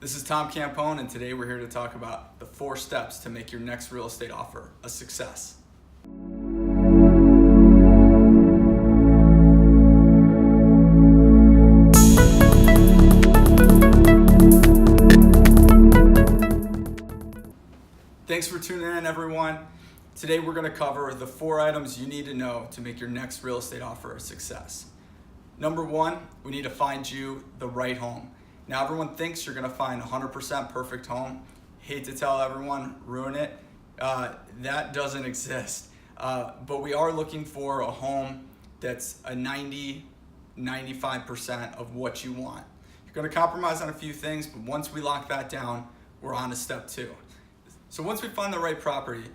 This is Tom Campone, and today we're here to talk about the 4 steps to make your next real estate offer a success. Thanks for tuning in, everyone. Today we're going to cover the 4 items you need to know to make your next real estate offer a success. Number 1, we need to find you the right home. Now everyone thinks you're going to find 100% perfect home. Hate to tell everyone, ruin it. That doesn't exist. But we are looking for a home that's a 90-95% of what you want. You're going to compromise on a few things, but once we lock that down, we're on to step 2. So once we find the right property,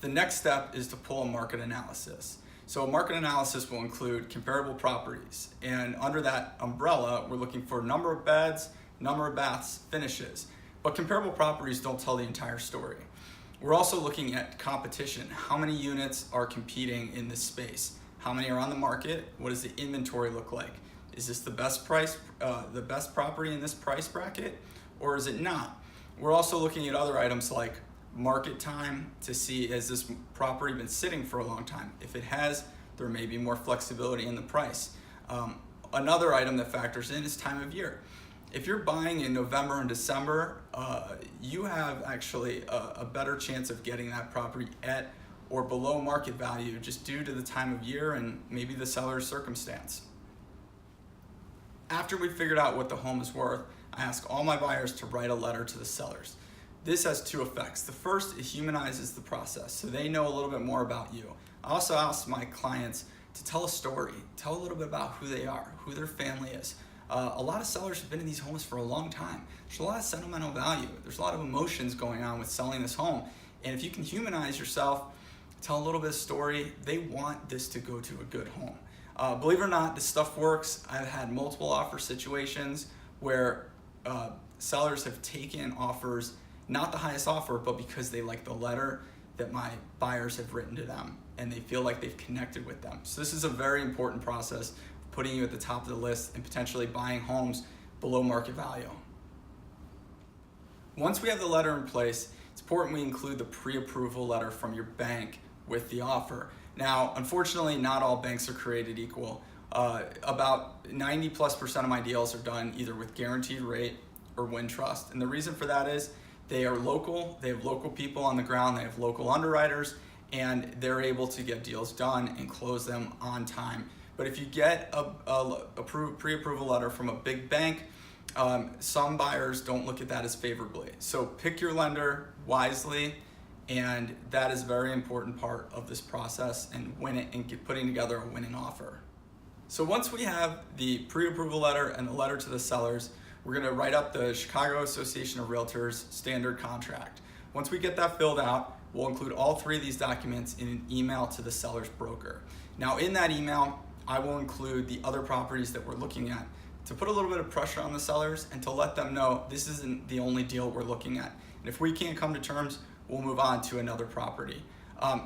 the next step is to pull a market analysis. So a market analysis will include comparable properties, and under that umbrella, we're looking for number of beds, number of baths, finishes. But comparable properties don't tell the entire story. We're also looking at competition. How many units are competing in this space? How many are on the market? What does the inventory look like? Is this the best price, the best property in this price bracket, or is it not? We're also looking at other items like market time to see, has this property been sitting for a long time? If it has, there may be more flexibility in the price. Another item that factors in is time of year. If you're buying in November and December, you have actually a better chance of getting that property at or below market value just due to the time of year and maybe the seller's circumstance. After we've figured out what the home is worth, I ask all my buyers to write a letter to the sellers. This has 2 effects. The first, it humanizes the process, so they know a little bit more about you. I also ask my clients to tell a story, tell a little bit about who they are, who their family is. A lot of sellers have been in these homes for a long time. There's a lot of sentimental value. There's a lot of emotions going on with selling this home. And if you can humanize yourself, tell a little bit of story, they want this to go to a good home. Believe it or not, this stuff works. I've had multiple offer situations where sellers have taken offers, not the highest offer, but because they like the letter that my buyers have written to them and they feel like they've connected with them. So this is a very important process, putting you at the top of the list and potentially buying homes below market value. Once we have the letter in place, it's important we include the pre-approval letter from your bank with the offer. Now, unfortunately, not all banks are created equal. About 90+% of my deals are done either with guaranteed rate or Wintrust. And the reason for that is they are local, they have local people on the ground, they have local underwriters, and they're able to get deals done and close them on time. But if you get a pre-approval letter from a big bank, some buyers don't look at that as favorably. So pick your lender wisely, and that is a very important part of this process and putting together a winning offer. So once we have the pre-approval letter and the letter to the sellers, we're going to write up the Chicago Association of Realtors standard contract. Once we get that filled out, we'll include all 3 of these documents in an email to the seller's broker. Now in that email, I will include the other properties that we're looking at to put a little bit of pressure on the sellers and to let them know this isn't the only deal we're looking at. And if we can't come to terms, we'll move on to another property.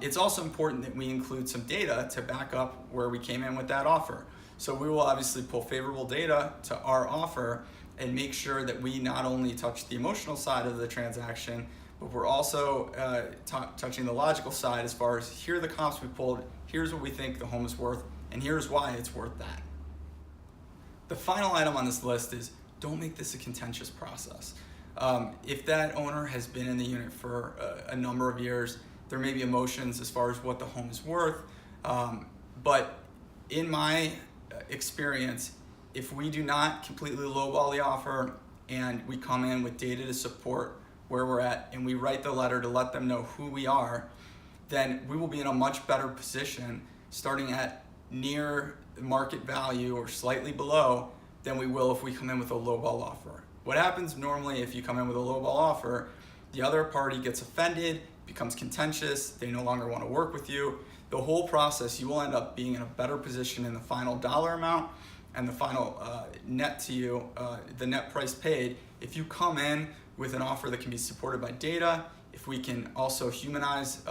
It's also important that we include some data to back up where we came in with that offer. So we will obviously pull favorable data to our offer and make sure that we not only touch the emotional side of the transaction, but we're also touching the logical side as far as here are the comps we pulled, here's what we think the home is worth, and here's why it's worth that. The final item on this list is don't make this a contentious process. If that owner has been in the unit for a number of years, there may be emotions as far as what the home is worth, but in my experience, if we do not completely lowball the offer and we come in with data to support where we're at and we write the letter to let them know who we are, then we will be in a much better position starting at near market value or slightly below than we will if we come in with a lowball offer. What happens normally if you come in with a lowball offer, the other party gets offended, becomes contentious, they no longer want to work with you. The whole process, you will end up being in a better position in the final dollar amount and the final net to you, the net price paid, if you come in with an offer that can be supported by data, if we can also humanize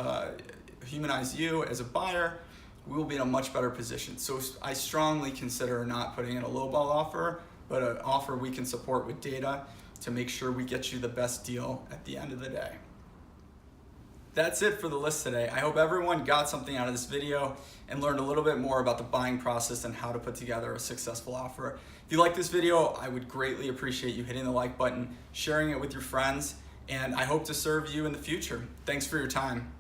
you as a buyer, we will be in a much better position. So I strongly consider not putting in a lowball offer, but an offer we can support with data to make sure we get you the best deal at the end of the day. That's it for the list today. I hope everyone got something out of this video and learned a little bit more about the buying process and how to put together a successful offer. If you like this video, I would greatly appreciate you hitting the like button, sharing it with your friends, and I hope to serve you in the future. Thanks for your time.